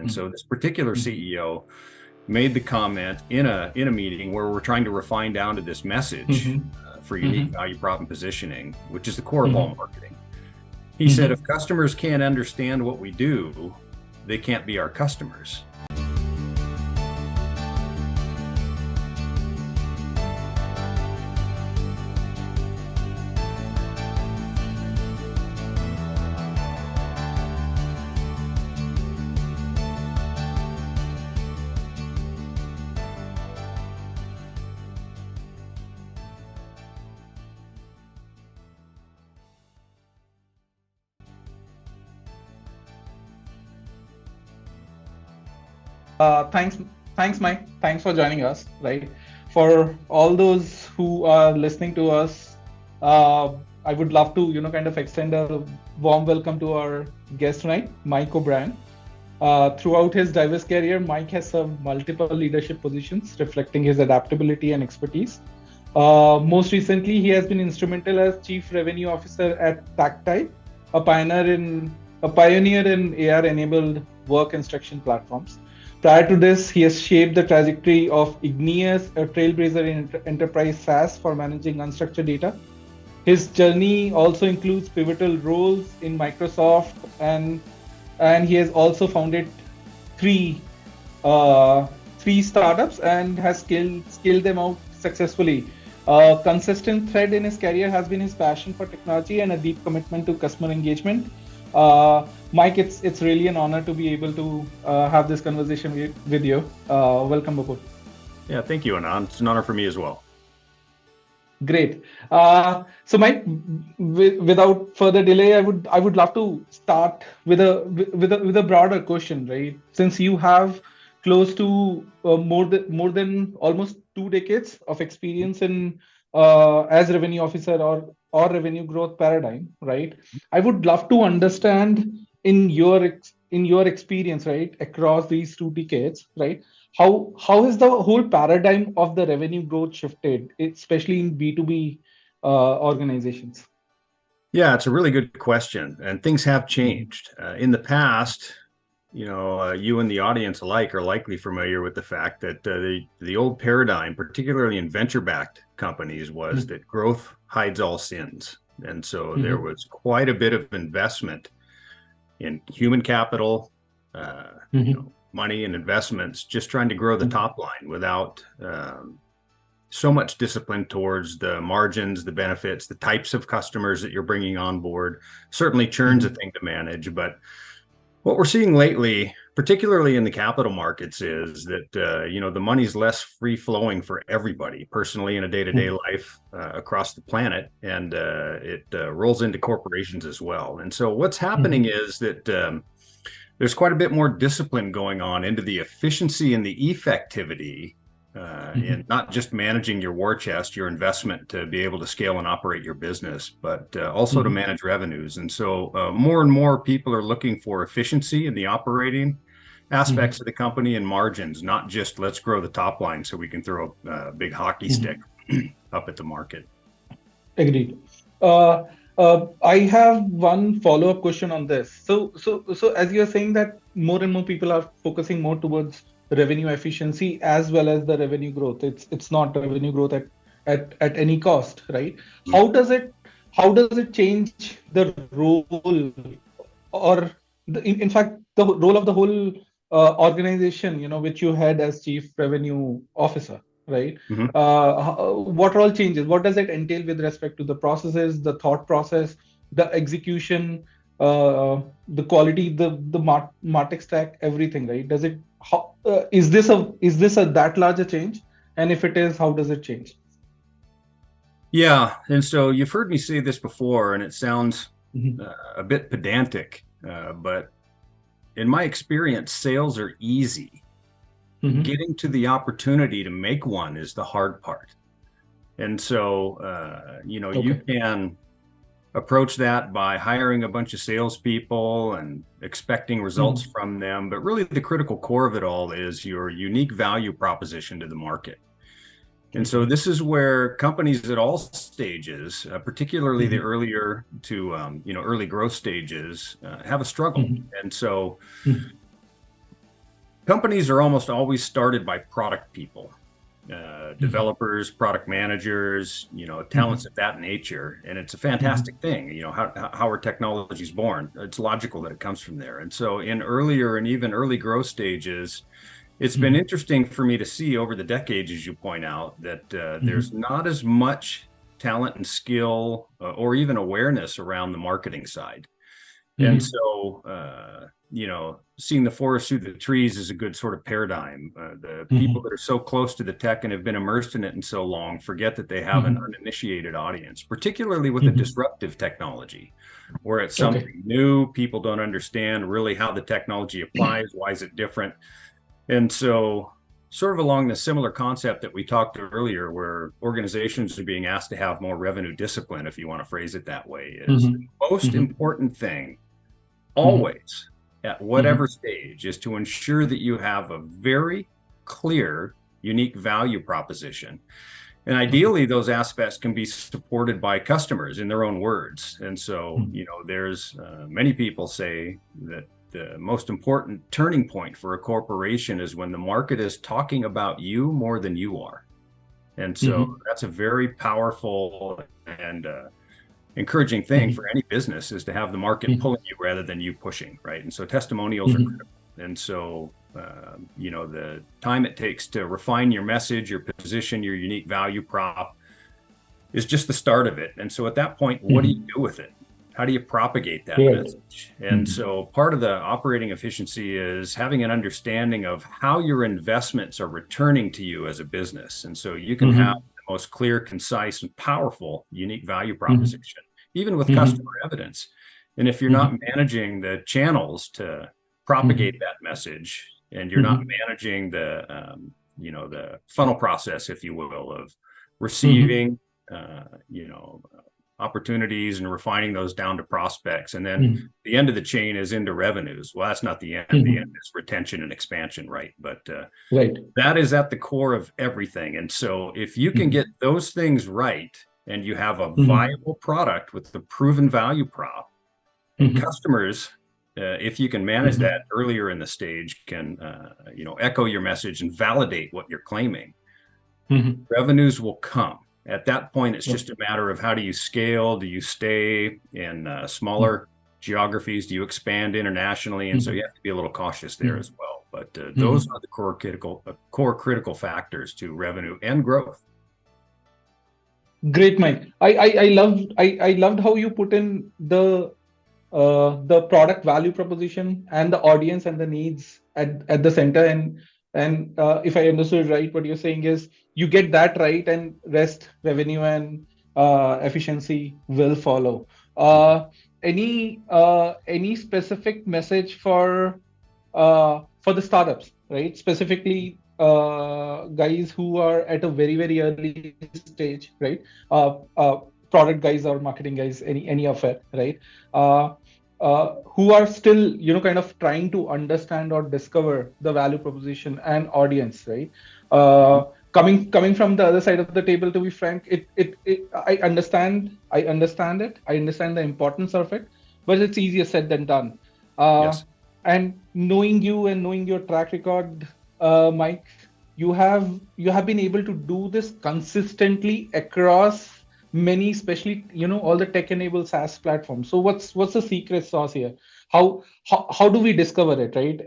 And so this particular CEO made the comment in a meeting where we're trying to refine down to this message for unique value prop and positioning, which is the core of all marketing. He said, if customers can't understand what we do, they can't be our customers. Thanks, Mike. Thanks for joining us. Right, for all those who are listening to us, I would love to, kind of extend a warm welcome to our guest tonight, Mike O'Brien. Throughout his diverse career, Mike has served multiple leadership positions, reflecting his adaptability and expertise. Most recently, he has been instrumental as Chief Revenue Officer at Tactile, a pioneer in AR-enabled work instruction platforms. Prior to this, he has shaped the trajectory of Igneous, a trailblazer in enterprise SaaS for managing unstructured data. His journey also includes pivotal roles in Microsoft, and he has also founded three startups and has scaled them out successfully. A consistent thread in his career has been his passion for technology and a deep commitment to customer engagement. Mike, it's really an honor to be able to have this conversation with you. Welcome aboard. Yeah, thank you, Anand. It's an honor for me as well. Great. So, Mike, without further delay, I would love to start with a broader question, right? Since you have close to more than almost 2 decades of experience in as revenue officer or revenue growth paradigm, right? I would love to understand in your experience, right, across these 2 decades, right? How has the whole paradigm of the revenue growth shifted, especially in B2B organizations? Yeah, it's a really good question, and things have changed. In the past, you and the audience alike are likely familiar with the fact that the old paradigm, particularly in venture-backed companies, was that growth hides all sins. And so there was quite a bit of investment in human capital, money and investments, just trying to grow the top line without so much discipline towards the margins, the benefits, the types of customers that you're bringing on board. Certainly churn's a thing to manage, but what we're seeing lately, particularly in the capital markets, is that the money's less free flowing for everybody personally in a day-to-day life across the planet, and it rolls into corporations as well. And so what's happening is that there's quite a bit more discipline going on into the efficiency and the effectivity in not just managing your war chest, your investment to be able to scale and operate your business, but also to manage revenues. And so more and more people are looking for efficiency in the operating aspects of the company and margins, not just let's grow the top line so we can throw a big hockey stick up at the market. Agreed. I have one follow-up question on this. So as you're saying that more and more people are focusing more towards revenue efficiency as well as the revenue growth. It's not revenue growth at any cost, right? How does it change the role, or in fact the role of the whole organization, which you had as Chief Revenue Officer, right? What all changes? What does it entail with respect to the processes, the thought process, the execution, the quality, the MarTech stack, everything, right? Does it? Is this a that large a change? And if it is, how does it change? Yeah, and so you've heard me say this before, and it sounds a bit pedantic, but in my experience, sales are easy. Getting to the opportunity to make one is the hard part. And so, you can approach that by hiring a bunch of salespeople and expecting results from them. But really the critical core of it all is your unique value proposition to the market. And so this is where companies at all stages, particularly the earlier to, early growth stages, have a struggle. And so Companies are almost always started by product people, Mm-hmm. developers, product managers, talents of that nature. And it's a fantastic thing, how our technology is born. It's logical that it comes from there. And so in earlier and even early growth stages, it's been interesting for me to see over the decades, as you point out, that there's not as much talent and skill or even awareness around the marketing side. And so, seeing the forest through the trees is a good sort of paradigm. The people that are so close to the tech and have been immersed in it in so long forget that they have an uninitiated audience, particularly with a disruptive technology, where it's something new. People don't understand really how the technology applies. Why is it different? And so, sort of along the similar concept that we talked earlier, where organizations are being asked to have more revenue discipline, if you want to phrase it that way, is the most important thing always at whatever stage is to ensure that you have a very clear, unique value proposition. And ideally, those aspects can be supported by customers in their own words. And so, there's many people say that the most important turning point for a corporation is when the market is talking about you more than you are. And so that's a very powerful and encouraging thing for any business, is to have the market pulling you rather than you pushing, right? And so testimonials are critical. And so, the time it takes to refine your message, your position, your unique value prop is just the start of it. And so at that point, what do you do with it? How do you propagate that message? And so part of the operating efficiency is having an understanding of how your investments are returning to you as a business. And so you can have the most clear, concise, and powerful unique value proposition, even with customer evidence. And if you're not managing the channels to propagate that message, and you're not managing the funnel process, if you will, of receiving, opportunities and refining those down to prospects. And then the end of the chain is into revenues. Well, that's not the end. The end is retention and expansion, right? But that is at the core of everything. And so if you can get those things right, and you have a viable product with the proven value prop, and customers, if you can manage that earlier in the stage, can echo your message and validate what you're claiming, revenues will come. At that point, it's just a matter of how do you scale? Do you stay in smaller geographies? Do you expand internationally? And so you have to be a little cautious there as well. But those are the core critical factors to revenue and growth. Great, Mike. I loved how you put in the product value proposition and the audience and the needs at the center. And if I understood right, what you're saying is you get that right, and rest, revenue and efficiency will follow. Any specific message for the startups, right? Specifically, guys who are at a very, very early stage, right? Product guys or marketing guys, any of it, right? Who are still, kind of trying to understand or discover the value proposition and audience, right? Coming from the other side of the table, to be frank, I understand it. I understand the importance of it, but it's easier said than done. And knowing you and knowing your track record, Mike, you have been able to do this consistently across many, especially all the tech-enabled SaaS platforms. So what's the secret sauce here? How do we discover it, right?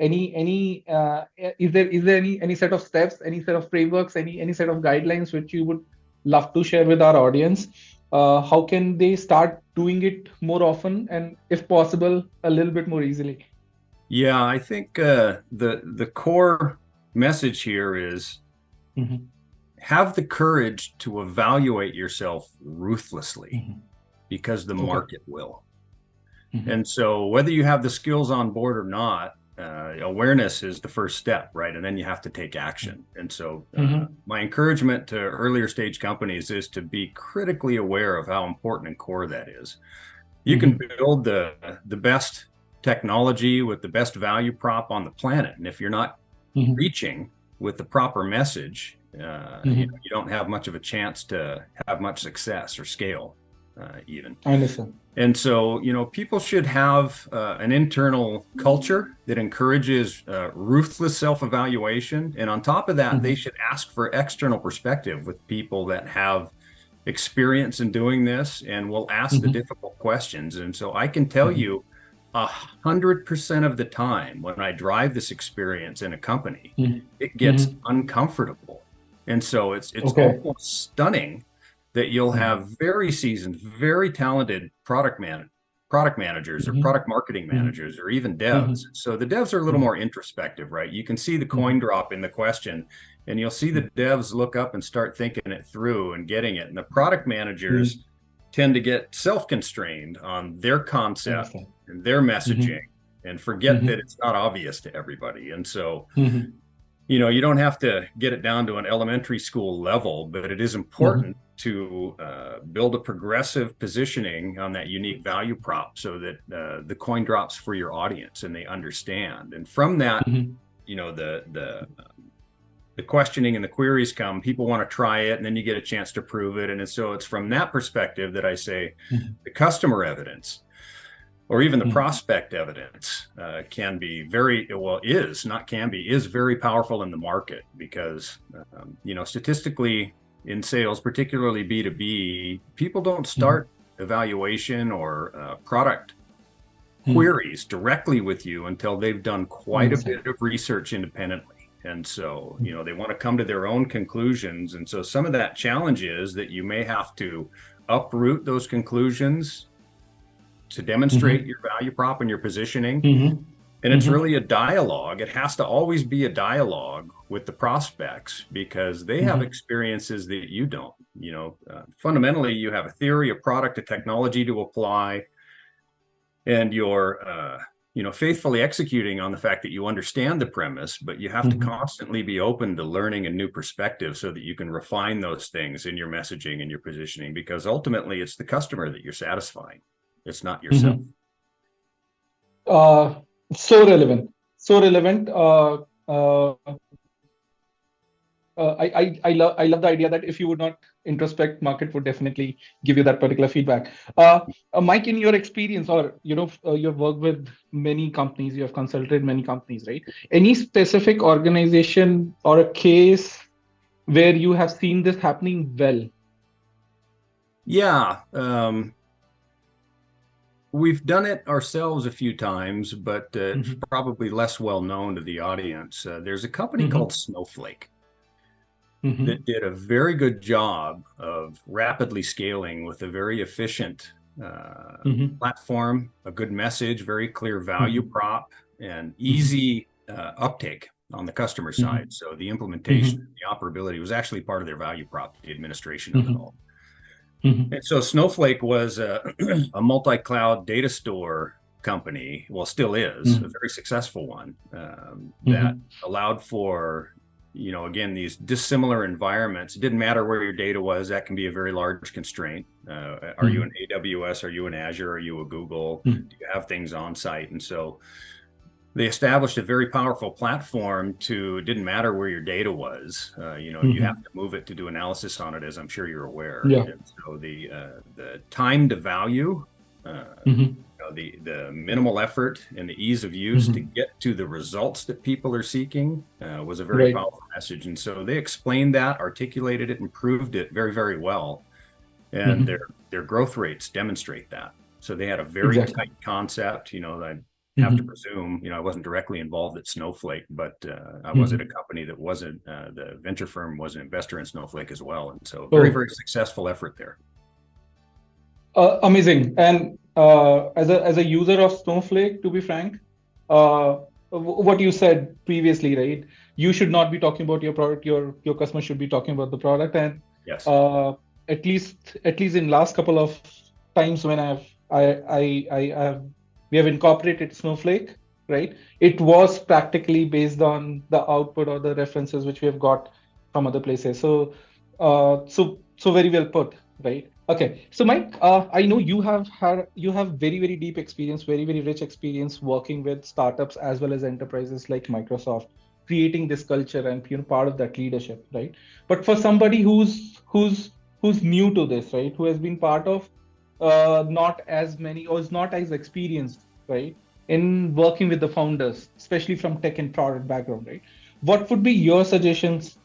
Is there any set of steps, any set of frameworks, any set of guidelines which you would love to share with our audience? How can they start doing it more often, and if possible, a little bit more easily? Yeah, I think the core message here is have the courage to evaluate yourself ruthlessly, because the market will. And so whether you have the skills on board or not, awareness is the first step, right? And then you have to take action. And so my encouragement to earlier stage companies is to be critically aware of how important and core that is. You can build the best technology with the best value prop on the planet, and if you're not reaching with the proper message, you don't have much of a chance to have much success or scale. even. I understand. And so, people should have an internal culture that encourages ruthless self-evaluation. And on top of that, they should ask for external perspective with people that have experience in doing this and will ask the difficult questions. And so I can tell you 100% of the time when I drive this experience in a company, it gets uncomfortable. And so it's almost stunning that you'll have very seasoned, very talented product managers or product marketing managers or even devs. So the devs are a little more introspective, right? You can see the coin drop in the question, and you'll see the devs look up and start thinking it through and getting it. And the product managers tend to get self-constrained on their concept and their messaging and forget that it's not obvious to everybody. And so you don't have to get it down to an elementary school level, but it is important to build a progressive positioning on that unique value prop so that the coin drops for your audience and they understand. And from that, the questioning and the queries come, people want to try it, and then you get a chance to prove it. And so it's from that perspective that I say the customer evidence or even the prospect evidence can be is very powerful in the market because, statistically in sales, particularly B2B, people don't start evaluation or product queries directly with you until they've done quite a bit of research independently. And so, they want to come to their own conclusions. And so some of that challenge is that you may have to uproot those conclusions to demonstrate your value prop and your positioning. And it's really a dialogue. It has to always be a dialogue with the prospects because they have experiences that you don't. Fundamentally, you have a theory, a product, a technology to apply, and you're faithfully executing on the fact that you understand the premise, but you have to constantly be open to learning a new perspective so that you can refine those things in your messaging and your positioning, because ultimately it's the customer that you're satisfying. It's not yourself. So relevant. I love the idea that if you would not introspect, market would definitely give you that particular feedback. Mike, in your experience, or you've worked with many companies, you have consulted many companies, right? Any specific organization or a case where you have seen this happening well? Yeah. We've done it ourselves a few times, but it's probably less well known to the audience. There's a company called Snowflake that did a very good job of rapidly scaling with a very efficient platform, a good message, very clear value prop, and easy uptake on the customer side. So the implementation, the operability was actually part of their value prop, the administration of it all. And so Snowflake was a multi-cloud data store company, well, still is, a very successful one that allowed for, again, these dissimilar environments. It didn't matter where your data was. That can be a very large constraint. Are you in AWS? Are you in Azure? Are you a Google? Do you have things on site? And so they established a very powerful platform it didn't matter where your data was. You have to move it to do analysis on it, as I'm sure you're aware. And so the time to value, the minimal effort and the ease of use to get to the results that people are seeking was a very powerful message. And so they explained that, articulated it, and proved it very, very well. And their growth rates demonstrate that. So they had a very tight concept. I have to presume, I wasn't directly involved at Snowflake, but I was at a company that wasn't, the venture firm was an investor in Snowflake as well. And so very, very successful effort there. Amazing. And as a user of Snowflake, to be frank, what you said previously, right? You should not be talking about your product. Your customer should be talking about the product. And yes, at least in last couple of times when we have incorporated Snowflake, right? It was practically based on the output or the references which we have got from other places. So very well put, right? Okay. So Mike, I know you have very, very deep experience, very, very rich experience working with startups as well as enterprises like Microsoft, creating this culture and part of that leadership, right? But for somebody who's new to this, right, who has been part of not as many or is not as experienced, right, in working with the founders, especially from tech and product background, right? What would be your suggestions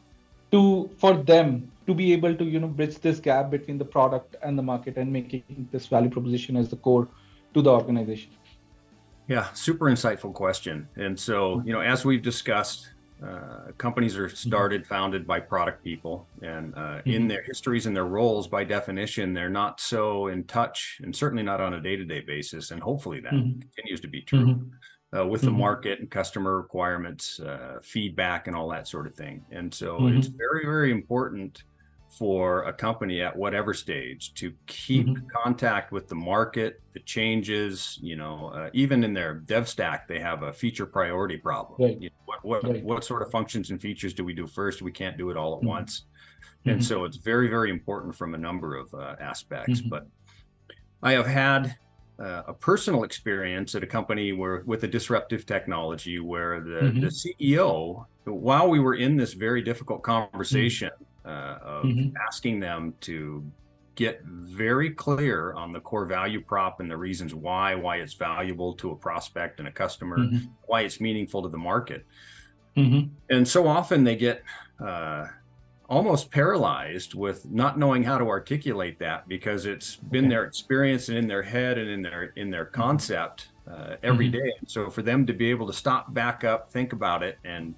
for them to be able to bridge this gap between the product and the market and making this value proposition as the core to the organization? Yeah, super insightful question. And so, as we've discussed, companies are founded by product people, and in their histories and their roles, by definition, they're not so in touch, and certainly not on a day-to-day basis. And hopefully that continues to be true with the market and customer requirements, feedback, and all that sort of thing. And so it's very, very important for a company at whatever stage to keep contact with the market, the changes, even in their dev stack, they have a feature priority problem. Right. What sort of functions and features do we do first? We can't do it all at once. And so it's very, very important from a number of aspects. But I have had a personal experience at a company with a disruptive technology where the CEO, while we were in this very difficult conversation, of asking them to get very clear on the core value prop and the reasons why it's valuable to a prospect and a customer, why it's meaningful to the market. And so often they get almost paralyzed with not knowing how to articulate that, because it's been their experience and in their head and in their concept every day. And so for them to be able to stop, back up, think about it, and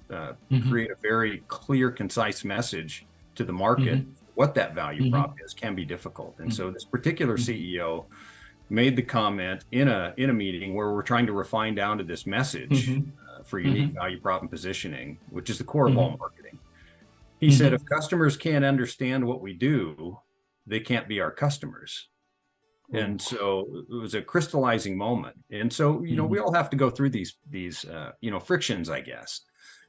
create a very clear, concise message to the market, what that value prop is, can be difficult. And so this particular CEO made the comment in a meeting where we're trying to refine down to this message for unique value prop and positioning, which is the core of all marketing. He said, if customers can't understand what we do, they can't be our customers. And so it was a crystallizing moment. And so, we all have to go through these frictions, I guess.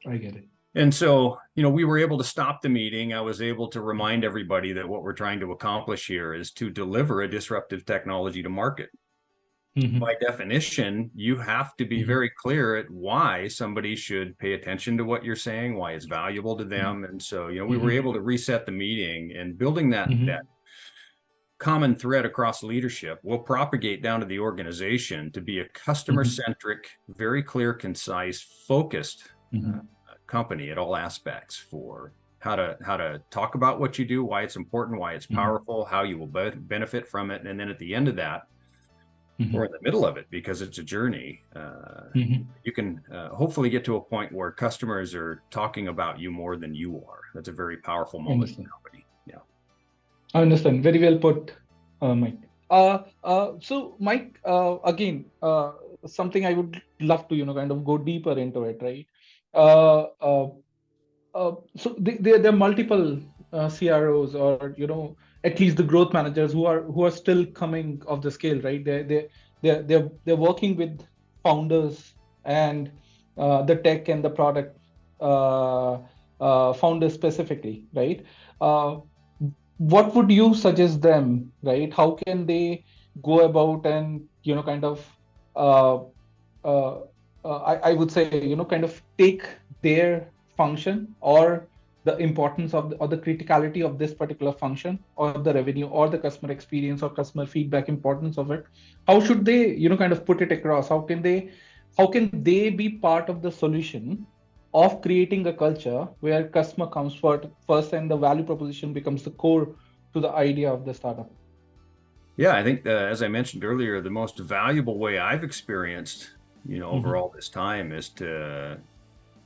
I get it. And so, we were able to stop the meeting. I was able to remind everybody that what we're trying to accomplish here is to deliver a disruptive technology to market. By definition, you have to be very clear at why somebody should pay attention to what you're saying, why it's valuable to them. And so, we were able to reset the meeting, and building that common thread across leadership will propagate down to the organization to be a customer-centric, very clear, concise, focused company at all aspects for how to talk about what you do, why it's important, why it's powerful, how you will benefit from it. And then at the end of that, or in the middle of it, because it's a journey, you can hopefully get to a point where customers are talking about you more than you are. That's a very powerful moment in the company. Yeah. I understand. Very well put, Mike. So Mike, again, something I would love to, kind of go deeper into it, right? So there are multiple CROs, or at least the growth managers who are still coming off the scale, right? They're working with founders and the tech and the product founders specifically, right? What would you suggest them, right? How can they go about and kind of I would say kind of take their function, or the importance of or the criticality of this particular function, or the revenue, or the customer experience, or customer feedback importance of it? How should they kind of put it across? How can they be part of the solution of creating a culture where customer comes first and the value proposition becomes the core to the idea of the startup? Yeah, I think as I mentioned earlier, the most valuable way I've experienced over all this time is to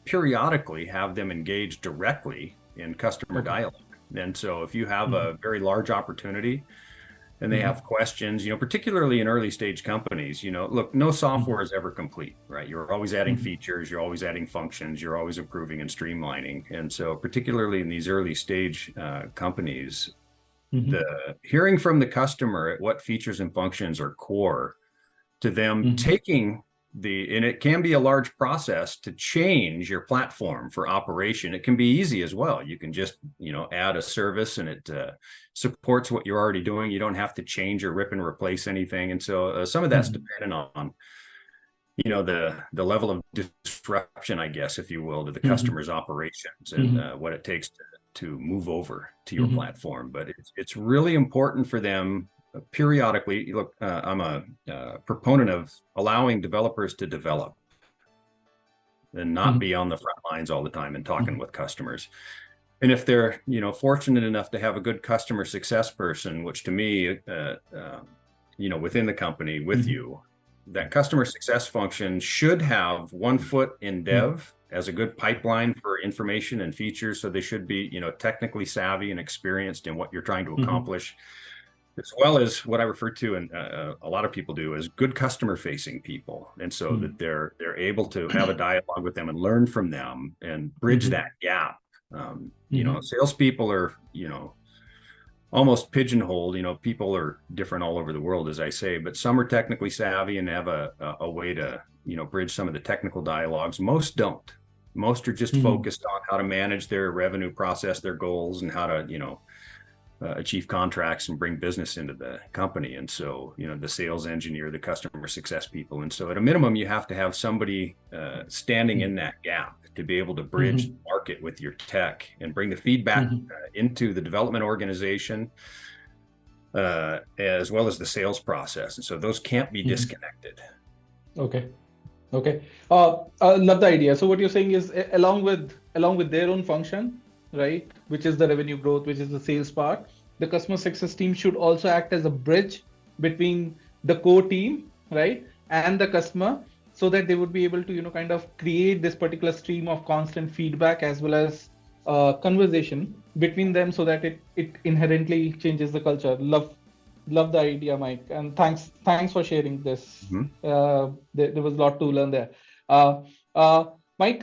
periodically have them engage directly in customer dialogue. And so if you have a very large opportunity and they have questions, particularly in early stage companies, look, no software is ever complete, right? You're always adding features, you're always adding functions, you're always improving and streamlining. And so particularly in these early stage companies, the hearing from the customer at what features and functions are core to them taking and it can be a large process to change your platform for operation. It can be easy as well. You can just, add a service and it supports what you're already doing. You don't have to change or rip and replace anything. And so some of that's dependent on, the level of disruption, I guess, if you will, to the customer's operations and what it takes to move over to your platform. But it's really important for them periodically, look, I'm a proponent of allowing developers to develop and not be on the front lines all the time and talking with customers. And if they're, fortunate enough to have a good customer success person, which to me, within the company with you, that customer success function should have one foot in dev as a good pipeline for information and features. So they should be, technically savvy and experienced in what you're trying to accomplish, as well as what I refer to, and a lot of people do, is good customer facing people. And so that they're able to have a dialogue with them and learn from them and bridge that gap. Salespeople are, almost pigeonholed. People are different all over the world, as I say, but some are technically savvy and have a way to, bridge some of the technical dialogues. Most don't. Most are just focused on how to manage their revenue, process their goals, and how to, achieve contracts and bring business into the company. And so, the sales engineer, the customer success people. And so at a minimum, you have to have somebody standing in that gap to be able to bridge the market with your tech and bring the feedback into the development organization, as well as the sales process. And so those can't be disconnected. Okay. I love the idea. So what you're saying is, along with their own function, right, which is the revenue growth, which is the sales part, the customer success team should also act as a bridge between the core team, right, and the customer, so that they would be able to, kind of create this particular stream of constant feedback as well as conversation between them, so that it inherently changes the culture. Love the idea, Mike, and thanks for sharing this. There was a lot to learn there. Mike,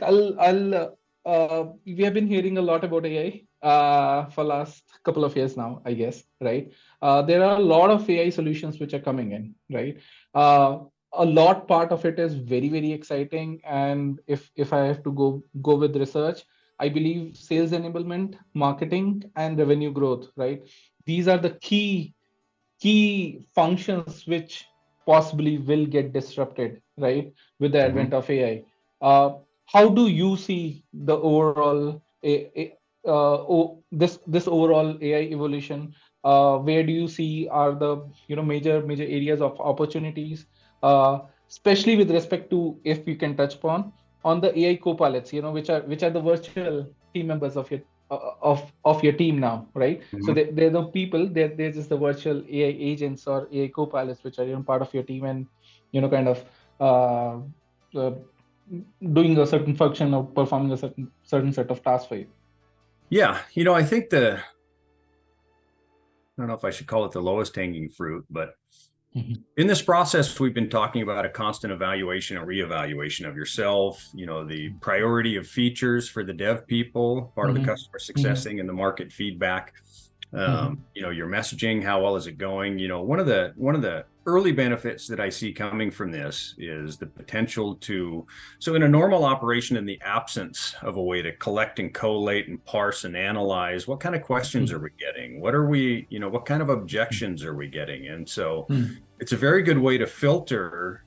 we have been hearing a lot about AI for last couple of years now, I guess, right? There are a lot of AI solutions which are coming in, right? A lot part of it is very, very exciting. And if I have to go with research, I believe sales enablement, marketing, and revenue growth, right? These are the key functions which possibly will get disrupted, right, with the advent of AI. How do you see the overall this overall AI evolution? Where do you see are the major areas of opportunities, especially with respect to, if you can touch upon on the AI co-pilots, which are the virtual team members of your team now, right? So they're the people, they're just the virtual AI agents or AI co-pilots which are part of your team, and kind of doing a certain function or performing a certain set of tasks for you. Yeah, I think I don't know if I should call it the lowest hanging fruit, but in this process, we've been talking about a constant evaluation and reevaluation of yourself, the priority of features for the dev people, part of the customer success thing, and the market feedback, your messaging, how well is it going? One of the early benefits that I see coming from this is the potential so in a normal operation, in the absence of a way to collect and collate and parse and analyze, what kind of questions are we getting? What are we, what kind of objections are we getting? And so it's a very good way to filter,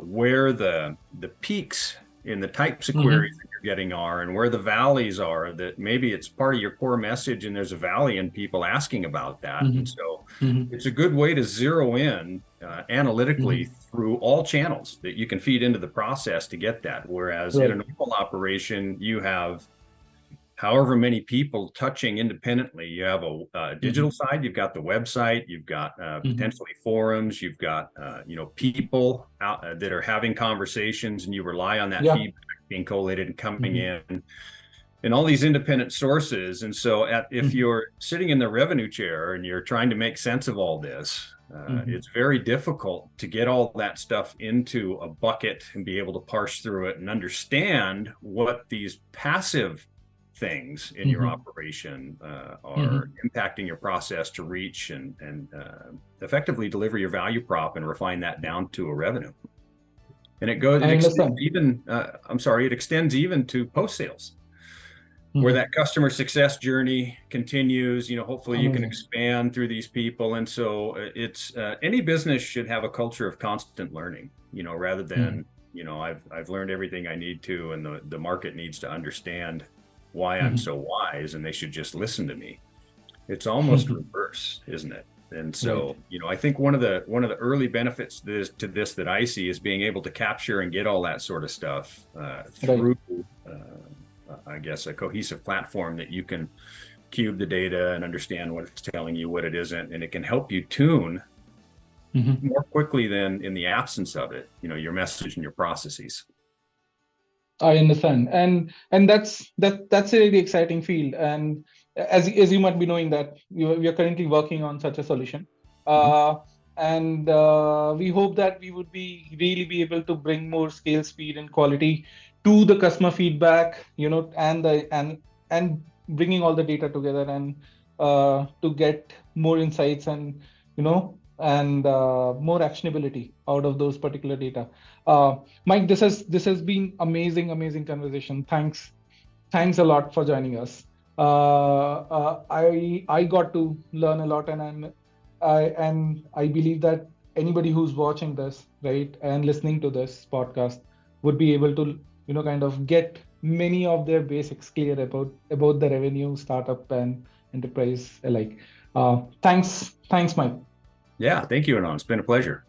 where the peaks in the types of queries that you're getting are, and where the valleys are, that maybe it's part of your core message and there's a valley in people asking about that. And so it's a good way to zero in analytically through all channels that you can feed into the process to get that. Whereas in a normal operation, you have however many people touching independently. You have a digital side, you've got the website, you've got potentially forums, you've got people out that are having conversations, and you rely on that feedback being collated and coming in, and all these independent sources. And so if you're sitting in the revenue chair and you're trying to make sense of all this, it's very difficult to get all that stuff into a bucket and be able to parse through it and understand what these passive things in your operation are impacting your process to reach and effectively deliver your value prop and refine that down to a revenue. And it extends even to post-sales, where that customer success journey continues. Hopefully you can expand through these people. And so it's any business should have a culture of constant learning, rather than, I've learned everything I need to, and the market needs to understand why I'm so wise and they should just listen to me. It's almost reverse, isn't it? And Right. so, I think one of the early benefits to this that I see is being able to capture and get all that sort of stuff Right. through, I guess, a cohesive platform that you can cube the data and understand what it's telling you, what it isn't, and it can help you tune Mhm. more quickly than in the absence of it, your message and your processes. I understand, and that's a really exciting field. And as you might be knowing that we are currently working on such a solution, Mhm. uh, and we hope that we would be really be able to bring more scale, speed, and quality to the customer feedback, and bringing all the data together and to get more insights and more actionability out of those particular data. Mike, this has been amazing conversation. Thanks a lot for joining us. I got to learn a lot, and I believe that anybody who's watching this, right, and listening to this podcast would be able to kind of get many of their basics clear about the revenue, startup, and enterprise alike. Thanks, Mike. Yeah, thank you, Anand. It's been a pleasure.